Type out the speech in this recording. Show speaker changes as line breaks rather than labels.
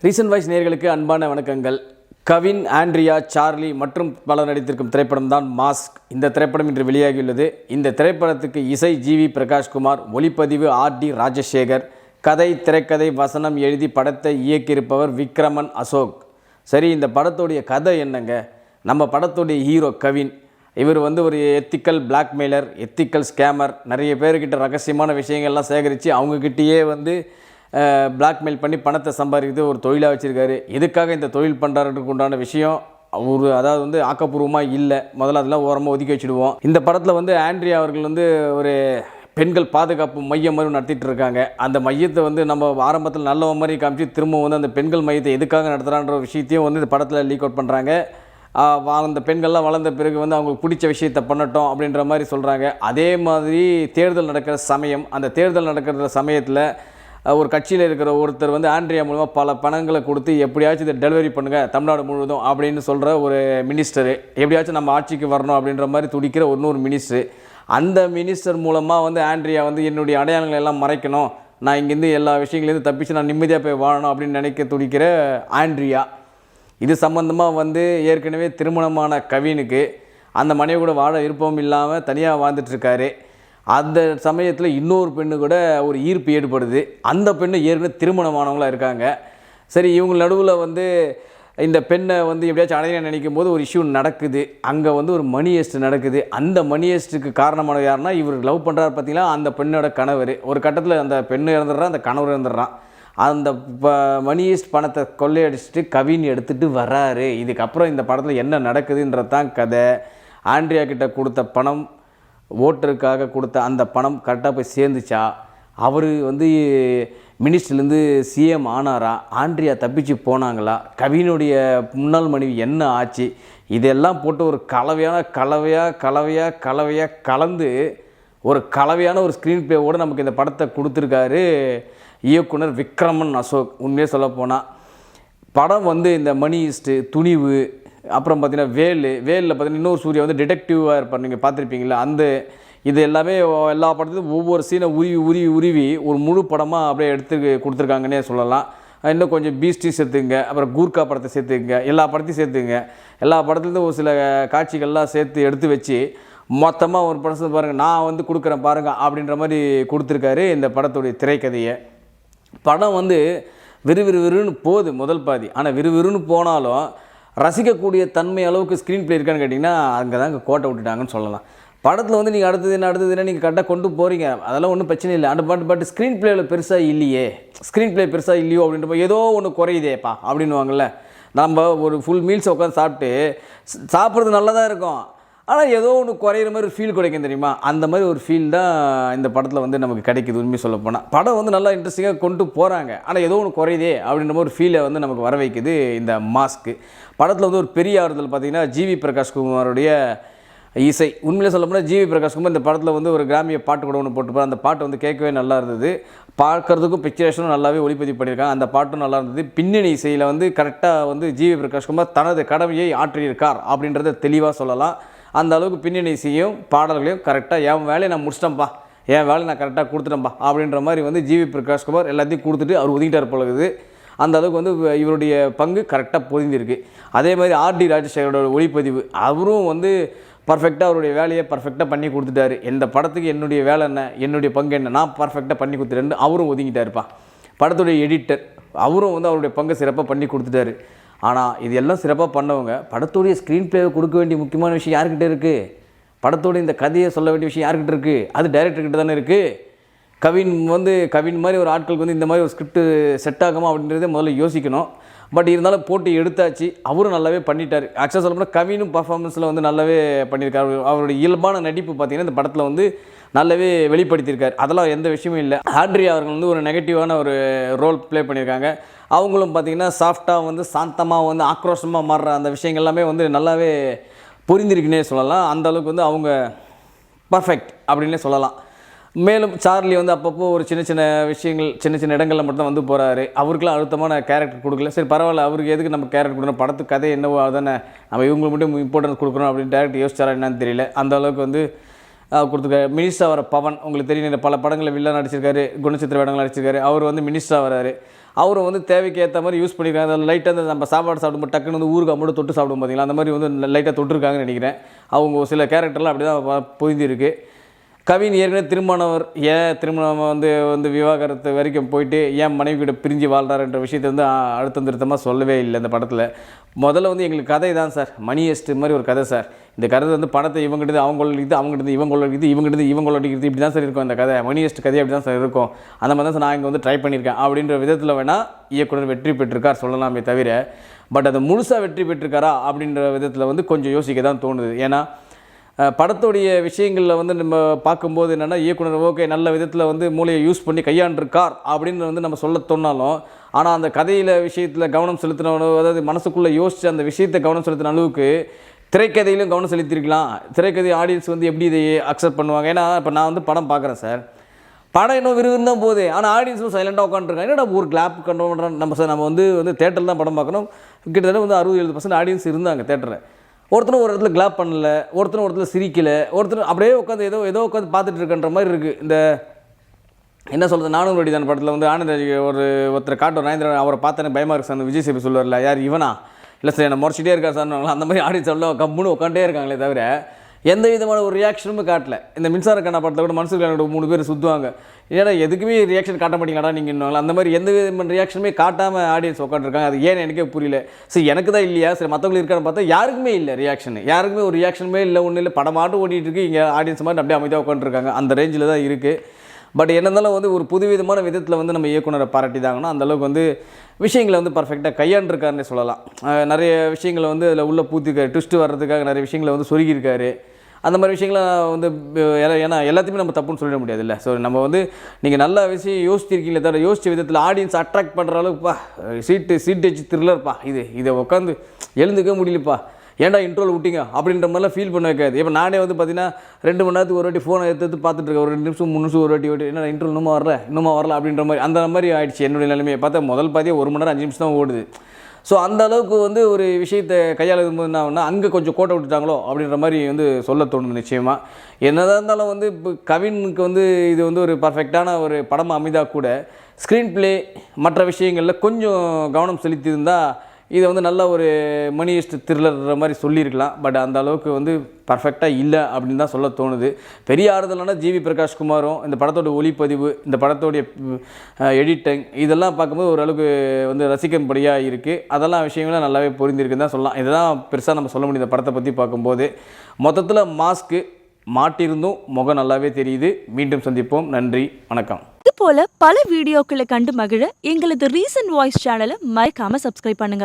Recent voice நேயர்களுக்கு அன்பான வணக்கங்கள். கவின், ஆண்ட்ரியா, சார்லி மற்றும் பலர் நடித்திருக்கும் திரைப்படம் தான் மாஸ்க். இந்த திரைப்படம் இன்று வெளியாகியுள்ளது. இந்த திரைப்படத்துக்கு இசை ஜிவி பிரகாஷ்குமார், ஒளிப்பதிவு ஆர்டி ராஜசேகர், கதை, திரைக்கதை, வசனம் எழுதி படத்தை இயக்கியிருப்பவர் விக்ரமன் அசோக். சரி, இந்த படத்துடைய கதை என்னங்க? நம்ம படத்துடைய ஹீரோ கவின், இவர் ஒரு எத்திக்கல் பிளாக்மெயிலர், எத்திக்கல் ஸ்கேமர். நிறைய பேர்கிட்ட ரகசியமான விஷயங்கள்லாம் சேகரித்து அவங்கக்கிட்டேயே பிளாக்மெயில் பண்ணி பணத்தை சம்பாதிக்கிறது ஒரு தொழிலாக வச்சுருக்காரு. எதுக்காக இந்த தொழில் பண்ணுறாருக்கு உண்டான விஷயம் அதாவது ஆக்கப்பூர்வமாக இல்லை. முதல்ல அதெல்லாம் ஓரமாக ஒதுக்கி வச்சுடுவோம். இந்த படத்தில் ஆண்ட்ரியா அவர்கள் ஒரு பெண்கள் பாதுகாப்பு மையம் மாதிரி நடத்திட்டு இருக்காங்க. அந்த மையத்தை நம்ம ஆரம்பத்தில் நல்ல மாதிரி காமிச்சு திரும்ப அந்த பெண்கள் மையத்தை எதுக்காக நடத்துகிறான்ற விஷயத்தையும் இந்த படத்தில் லீக் அவுட் பண்ணுறாங்க. அந்த பெண்கள்லாம் வளர்ந்த பிறகு அவங்களுக்கு பிடிச்ச விஷயத்தை பண்ணட்டும் அப்படின்ற மாதிரி சொல்கிறாங்க. அதே மாதிரி தேர்தல் நடக்கிற சமயம், அந்த தேர்தல் நடக்கிற சமயத்தில் ஒரு கட்சியில் இருக்கிற ஒருத்தர் ஆண்ட்ரியா மூலமாக பல பணங்களை கொடுத்து எப்படியாச்சும் இதை டெலிவரி பண்ணுங்கள் தமிழ்நாடு முழுவதும் அப்படின்னு சொல்கிற ஒரு மினிஸ்டரு, எப்படியாச்சும் நம்ம ஆட்சிக்கு வரணும் அப்படின்ற மாதிரி துடிக்கிற இன்னொரு மினிஸ்டரு. அந்த மினிஸ்டர் மூலமாக ஆண்ட்ரியா என்னுடைய அடையாளங்களை எல்லாம் மறைக்கணும், நான் இங்கேருந்து எல்லா விஷயங்கள்லேருந்து தப்பிச்சு நான் நிம்மதியாக போய் வாழணும் அப்படின்னு நினைக்க துடிக்கிற ஆண்ட்ரியா. இது சம்மந்தமாக ஏற்கனவே திருமணமான கவினுக்கு அந்த மனைவி கூட வாழ விருப்பம் இல்லாமல் தனியாக வாழ்ந்துட்டுருக்காரு. அந்த சமயத்தில் இன்னொரு பெண்ணு கூட ஒரு ஈர்ப்பு ஏற்படுது. அந்த பெண்ணு ஏற்கனவே திருமணமானவங்களாக இருக்காங்க. சரி, இவங்க நடுவில் இந்த பெண்ணை எப்படியாச்சும் அடைய நினைக்கும் போது ஒரு இஷ்யூ நடக்குது. அங்கே ஒரு மணி ஹெஸ்ட் நடக்குது. அந்த மணி ஹெஸ்ட்டுக்கு காரணமான யாருன்னா, இவர் லவ் பண்ணுறாரு பார்த்தீங்களா, அந்த பெண்ணோட கணவர். ஒரு கட்டத்தில் அந்த பெண்ணு இறந்துடுறான், அந்த கணவர் இறந்துடுறான். அந்த மணி ஹெஸ்ட் பணத்தை கொள்ளையடிச்சிட்டு கவின் எடுத்துகிட்டு வர்றாரு. இதுக்கப்புறம் இந்த படத்தில் என்ன நடக்குதுன்றது தான் கதை. ஆண்ட்ரியா கிட்ட கொடுத்த பணம், ஓட்டருக்காக கொடுத்த அந்த பணம் கரெக்டாக போய் சேர்ந்துச்சா? அவர் மினிஸ்டர்லேருந்து சிஎம் ஆனாரா? ஆண்ட்ரியா தப்பிச்சு போனாங்களா? கவினுடைய முன்னாள் மனைவி என்ன ஆச்சு? இதெல்லாம் போட்டு ஒரு கலவையாக கலந்து ஒரு கலவையான ஒரு ஸ்க்ரீன் பிளேவோடு நமக்கு இந்த படத்தை கொடுத்துருக்காரு இயக்குனர் விக்ரமன் அசோக். உண்மையாக சொல்லப்போனால் படம் இந்த மணி ஹெஸ்ட்டு, துணிவு, அப்புறம் பார்த்தீங்கன்னா வேலில் பார்த்தீங்கன்னா இன்னொரு சூர்யா டிடெக்டிவாக இருப்பார், நீங்கள் பார்த்துருப்பீங்களா? இது எல்லாமே எல்லா படத்துலையும் ஒவ்வொரு சீனை உருவி ஒரு முழு படமாக அப்படியே எடுத்து கொடுத்துருக்காங்கன்னே சொல்லலாம். இன்னும் கொஞ்சம் பீஸ்டி சேர்த்துங்க, அப்புறம் கூர்க்கா படத்தை சேர்த்துங்க, எல்லா படத்தையும் சேர்த்துங்க. எல்லா படத்துலேருந்து ஒரு சில காட்சிகள்லாம் சேர்த்து எடுத்து வச்சு மொத்தமாக ஒரு படத்தை பாருங்கள், நான் கொடுக்குறேன் பாருங்கள் அப்படின்ற மாதிரி கொடுத்துருக்காரு இந்த படத்துடைய திரைக்கதையை. படம் விறுவிறுன்னு போகுது முதல் பாதி. ஆனால் விறுவிறுன்னு போனாலும் ரசிக்கக்கூடிய தன்மை அளவுக்கு ஸ்க்ரீன் பிளே இருக்கான்னு கேட்டிங்கன்னா அங்கே தான் கோட்டை விட்டுட்டாங்கன்னு சொல்லலாம். படத்தில் நீங்கள் அடுத்தது என்ன நீங்கள் கரெக்டாக கொண்டு போகிறீங்க, அதெல்லாம் ஒன்றும் பிரச்சனை இல்லை. பட் ஸ்க்ரீன் பிளேயில் பெருசாக இல்லையே, ஸ்க்ரீன் பிளே பெருசாக இல்லையோ அப்படின்ற ஏதோ ஒன்று குறையுதேப்பா அப்படின்வாங்கள்ல. நம்ம ஒரு ஃபுல் மீல்ஸ் உட்காந்து சாப்பிட்றது நல்லா தான் இருக்கும், ஆனால் ஏதோ ஒன்று குறையிற மாதிரி ஒரு ஃபீல் கிடைக்கும் தெரியுமா? அந்த மாதிரி ஒரு ஃபீல் தான் இந்த படத்தில் நமக்கு கிடைக்குது. உண்மையை சொல்ல போனால் படம் நல்லா இன்ட்ரெஸ்டிங்காக கொண்டு போகிறாங்க, ஆனால் ஏதோ ஒன்று குறையுதே அப்படின்ற மாதிரி ஒரு ஃபீலை நமக்கு வர வைக்குது இந்த மாஸ்க்கு. படத்தில் ஒரு பெரிய ஆறுதல் பார்த்திங்கன்னா ஜிவி பிரகாஷ்குமாருடைய இசை. உண்மையிலே சொல்ல போனால் ஜிவி பிரகாஷ்குமார் இந்த படத்தில் ஒரு கிராமிய பாட்டு கூட ஒன்று போட்டுப்பார். அந்த பாட்டு கேட்கவே நல்லா இருந்தது, பார்க்குறதுக்கும் பிக்சரேஷனும் நல்லாவே ஒளிப்பதிவு பண்ணியிருக்காங்க. அந்த பாட்டும் நல்லா இருந்தது. பின்னணி இசையில் கரெக்டாக ஜிவி பிரகாஷ்குமார் தனது கடமையை ஆற்றியிருக்கார் அப்படின்றத தெளிவாக சொல்லலாம். அந்த அளவுக்கு பின்னணி இசையும் பாடல்களையும் கரெக்டாக என் வேலையை நான் முடிச்சிட்டேன்ப்பா, என் வேலையை நான் கரெக்டாக கொடுத்துட்டேன்ப்பா அப்படின்ற மாதிரி ஜிவி பிரகாஷ்குமார் எல்லாத்தையும் கொடுத்துட்டு அவர் ஒதுக்கிட்டார் பழகுது. அந்த அளவுக்கு இவருடைய பங்கு கரெக்டாக பொதிந்திருக்கு. அதே மாதிரி ஆர்டி ராஜசேகரோட ஒளிப்பதிவு, அவரும் பர்ஃபெக்டாக அவருடைய வேலையை பர்ஃபெக்டாக பண்ணி கொடுத்துட்டாரு. எந்த படத்துக்கு என்னுடைய வேலை என்ன, என்னுடைய பங்கு என்ன, நான் பர்ஃபெக்டாக பண்ணி கொடுத்துட்டேன்னு அவரும் ஒதுங்கிட்டாருப்பா. படத்துடைய எடிட்டர் அவரும் அவருடைய பங்கு சிறப்பாக பண்ணி கொடுத்துட்டாரு. ஆனால் இது எல்லாம் சிறப்பாக பண்ணவங்க படத்துடைய ஸ்க்ரீன் பிளேவை கொடுக்க வேண்டிய முக்கியமான விஷயம் யார்கிட்ட இருக்குது? படத்தோடைய இந்த கதையை சொல்ல வேண்டிய விஷயம் யார்கிட்ட இருக்குது? அது டைரக்டர்கிட்ட தானே இருக்குது. கவின் மாதிரி ஒரு ஆட்களுக்கு இந்த மாதிரி ஒரு ஸ்கிரிப்ட் செட் ஆகுமா அப்படின்றதே முதல்ல யோசிக்கணும். பட் இருந்தாலும் போட்டு எடுத்தாச்சு, அவரும் நல்லாவே பண்ணிட்டார். ஆக்சுவலாக சொல்லப்போனால் கவினும் பர்ஃபார்மன்ஸில் நல்லாவே பண்ணியிருக்காரு. அவருடைய இயல்பான நடிப்பு பார்த்திங்கன்னா இந்த படத்தில் நல்லாவே வெளிப்படுத்தியிருக்காரு. அதெல்லாம் எந்த விஷயமும் இல்லை. ஆண்ட்ரியா அவர்கள் ஒரு நெகட்டிவான ஒரு ரோல் ப்ளே பண்ணியிருக்காங்க. அவங்களும் பார்த்திங்கன்னா சாஃப்டாக சாந்தமாக ஆக்ரோஷமாக மாறுற அந்த விஷயங்கள் எல்லாமே நல்லாவே புரிந்திருக்குன்னே சொல்லலாம். அந்த அளவுக்கு அவங்க பர்ஃபெக்ட் அப்படின்னே சொல்லலாம். மேலும் சார்லி அப்பப்போ ஒரு சின்ன சின்ன விஷயங்கள், சின்ன சின்ன இடங்களில் மட்டும் போகிறாரு. அவருக்குலாம் அழுத்தமான கேரக்டர் கொடுக்கல. சரி பரவாயில்ல, அவருக்கு எதுக்கு நம்ம கேரக்டர் கொடுக்கணும், படத்துக்கு கதை என்னவோ அதானே, நம்ம இவங்களுக்கு மட்டும் இம்பார்ட்டன்ஸ் கொடுக்கணும் அப்படின்னு டேரக்டர் யோசிச்சாரா என்னன்னு தெரியல. அந்த அளவுக்கு கொடுத்துருக்காரு. மினிஸ்டராக வர பவன், உங்களுக்கு தெரியும், பல படங்களில் வில்லன் நடிச்சிருக்காரு, குணச்சித்திர வேடங்கள் நடிச்சிருக்காரு. அவர் மினிஸ்டராக வராரு. அவரும் வந்து தேவைக்கு ஏற்ற மாதிரி யூஸ் பண்ணியிருக்காங்க. அதில் லைட்டாக நம்ம சாப்பாடு சாப்பிடும்போது டக்குன்னு வந்து ஊறுகாய் மட்டும் தொட்டு சாப்பிடும் பார்த்தீங்களா, அந்த மாதிரி வந்து லைட்டாக தொட்டிருக்காங்கன்னு நினைக்கிறேன். அவங்க சில கேரக்டர்லாம் அப்படி தான் பொருந்திருக்கு. கவின் ஏற்கனவே திருமணவர், ஏன் திருமணம் வந்து விவாகரத்து வரைக்கும் போயிட்டு ஏன் மனைவி கிட்ட பிரிஞ்சு வாழ்கிறாருன்ற விஷயத்தை வந்து அழுத்தம் திருத்தமாக சொல்லவே இல்லை இந்த படத்தில். முதல்ல வந்து எங்களுக்கு கதை தான் சார், மணி ஹெஸ்ட் மாதிரி ஒரு கதை சார். இந்த கதை வந்து பணத்தை இவங்ககிட்ட அவங்க கொள்ளடிக்கிறது, அவங்ககிட்ட இவங்க கொள்ளடிக்கிறது, இவங்ககிட்ட இவங்க கொள்ளடிக்கிறது, இப்படி தான் சார் இருக்கும் அந்த கதை. மணி ஹெஸ்ட் கதை அப்படி தான் சார் இருக்கும். அந்த மாதிரி தான் சார் நான் இங்கே வந்து ட்ரை பண்ணியிருக்கேன் அப்படின்ற விதத்தில் வேணால் இயக்குனர் வெற்றி பெற்றிருக்கார் சொல்லலாமே தவிர, பட் அதை முழுசாக வெற்றி பெற்றிருக்காரா அப்படின்ற விதத்தில் வந்து கொஞ்சம் யோசிக்க தான் தோணுது. ஏன்னா படத்துடைய விஷயங்களில் வந்து நம்ம பார்க்கும்போது என்னென்னா, இயக்குனர் ஓகே நல்ல விதத்தில் வந்து மூளையை யூஸ் பண்ணி கையாண்டிருக்கார் அப்படின்னு வந்து நம்ம சொல்ல தோணாலும், ஆனால் அந்த கதையில் விஷயத்தில் கவனம் செலுத்தின, அதாவது மனசுக்குள்ளே யோசித்து அந்த விஷயத்தை கவனம் செலுத்தின அளவுக்கு திரைக்கதையிலும் கவனம் செலுத்தியிருக்கலாம். திரைக்கதை ஆடியன்ஸ் வந்து எப்படி இதை அக்செப்ட் பண்ணுவாங்க? ஏன்னா இப்போ நான் வந்து படம் பார்க்குறேன் சார், படம் இன்னும் விறுவிறு தான் போகுது, ஆனால் ஆடியன்ஸும் சைலண்டாக உட்காந்துருக்காங்க. என்னடா ஒரு கிளாப் கண்ட்ரோல் பண்ணுறோம் நம்ம சார். நம்ம வந்து தேட்டரில் தான் படம் பார்க்கணும். கிட்டத்தட்ட வந்து 60-70% ஆடியன்ஸ் இருந்தாங்க தேட்டரில். ஒருத்தரும் ஒரு இடத்துல கிளாப் பண்ணல, ஒருத்தரும் ஒரு இடத்துல சிரிக்கலை, ஒருத்தர் அப்படியே உட்காந்து ஏதோ உட்காந்து பார்த்துட்டு இருக்கன்ற மாதிரி இருக்குது. இந்த என்ன சொல்கிறது, 400 அடி தான் படத்தில் வந்து ஆனந்த் ஒருத்தர் காட்டுவார், நயன்தாரா, அவரை பார்த்தேன்னு பயமாக இருக்குது சார். அந்த விஜய் சேபி சொல்லுவார்ல, யார் இவனா, இல்லை சார் என்ன முறைச்சிட்டே இருக்கார் சார், அந்த மாதிரி ஆடியன்ஸ் எவ்வளோ கம்முன்னு உட்காண்டே இருக்காங்களே தவிர எந்த விதமான ஒரு ரியாக்ஷனுமே காட்டல. இந்த மின்சார கண்ணா படத்தில் கூட மனசுக்கு 3 பேர் சுற்றுவாங்க, ஏன்னா எதுக்குமே ரியாக்ஷன் காட்ட மாட்டீங்களாடா நீங்கள் இன்னும், அந்த மாதிரி எந்த விதமான ரியாக்ஷனுமே காட்டாமல் ஆடியன்ஸ் உட்காந்துருக்காங்க. அது ஏன்னு எனக்கே புரியல. சரி எனக்கு தான் இல்லையா, சரி மற்றவங்களுக்கு இருக்கான்னு பார்த்தா யாருக்குமே இல்லை ரியாக்ஷன், யாருக்குமே ஒரு ரியாக்ஷனுமே இல்லை, ஒன்றும் இல்லை, படமாட்டும் ஓடிட்டு இருக்கு. இங்கே ஆடியன்ஸ் மாதிரி அப்படியே அமைதியாக உட்காந்துருக்காங்க. அந்த ரேஞ்சில் தான் இருக்குது. பட் என்ன இருந்தாலும் வந்து ஒரு புதுவிதமான விதத்தில் வந்து நம்ம இயக்குனரை பாராட்டி தாங்கன்னா அந்தளவுக்கு வந்து விஷயங்களை வந்து பர்ஃபெக்டாக கையாண்டிருக்காருன்னே சொல்லலாம். நிறைய விஷயங்களை வந்து அதில் உள்ள பூத்திருக்காரு, ட்விஸ்ட்டு வர்றதுக்காக நிறைய விஷயங்களை வந்து சொருகியிருக்காரு. அந்த மாதிரி விஷயங்கள்லாம் வந்து ஏன்னா எல்லாத்தையுமே நம்ம தப்புன்னு சொல்லிட முடியாது இல்லை. ஸோ நம்ம வந்து நீங்கள் நல்ல விஷயம் யோசிச்சிருக்கீங்களே தவிர யோசித்த விதத்தில் ஆடியன்ஸ் அட்ராக்ட் பண்ணுற அளவுக்குப்பா சீட் வச்சு த்ரில்லர்ப்பா, இதை உட்காந்து எழுந்துக்க முடியலப்பா, ஏன்டா இன்ட்ரோல் விட்டிங்க அப்படின்ற மாதிரிலாம் ஃபீல் பண்ண வைக்காது. இப்போ நானே வந்து பார்த்தீங்கன்னா 2 மணி நேரத்துக்கு ஒரு வாட்டி ஃபோனை எடுத்து பார்த்துட்டு இருக்கேன், ஒரு 2 நிமிஷம் 3 நிமிஷம் ஒரு வாட்டி என்ன இன்ட்ரோல் இன்னுமா வரல அப்படின்ற மாதிரி அந்த மாதிரி ஆயிடுச்சு என்னுடைய நிலைமையை பார்த்தா. முதல் பாதியே 1 மணி நேரம் 5 நிமிஷம் தான் ஓடுது. ஸோ அந்த அளவுக்கு வந்து ஒரு விஷயத்தை கையாளும்போது என்ன ஆகுனா, அங்கே கொஞ்சம் கோட்டை விட்டுட்டாங்களோ அப்படின்ற மாதிரி வந்து சொல்ல தோணுது நிச்சயமாக. என்னதான் இருந்தாலும் வந்து இப்போ கவினுக்கு வந்து இது வந்து ஒரு பர்ஃபெக்டான ஒரு படமாக அமைதாக கூட ஸ்க்ரீன் ப்ளே மற்ற விஷயங்களில் கொஞ்சம் கவனம் செலுத்தியிருந்தால் இதை வந்து நல்ல ஒரு மணி ஹெஸ்ட் த்ரில்லர் மாதிரி சொல்லியிருக்கலாம். பட் அந்த அளவுக்கு வந்து பர்ஃபெக்டாக இல்லை அப்படின்னு தான் சொல்ல தோணுது. பெரிய ஆறுதலான ஜிவி பிரகாஷ் குமாரும் இந்த படத்தோட ஒளிப்பதிவு, இந்த படத்தோடைய எடிட்டிங் இதெல்லாம் பார்க்கும்போது ஓரளவுக்கு வந்து ரசிக்கும்படியாக இருக்குது. அதெல்லாம் விஷயங்கள்லாம் நல்லாவே பொருந்திருக்குன்னு தான் சொல்லலாம். இதுதான் பெருசாக நம்ம சொல்ல முடியும் இந்த படத்தை பற்றி பார்க்கும்போது. மொத்தத்தில் மாஸ்க்கு மாட்டிருந்தும் முகம் நல்லாவே தெரியுது. மீண்டும் சந்திப்போம். நன்றி, வணக்கம்.
இது போல பல வீடியோக்களை கண்டு மகிழ எங்களது ரீசன்ட் வாய்ஸ் சேனலை மறக்காம சப்ஸ்கிரைப் பண்ணுங்க.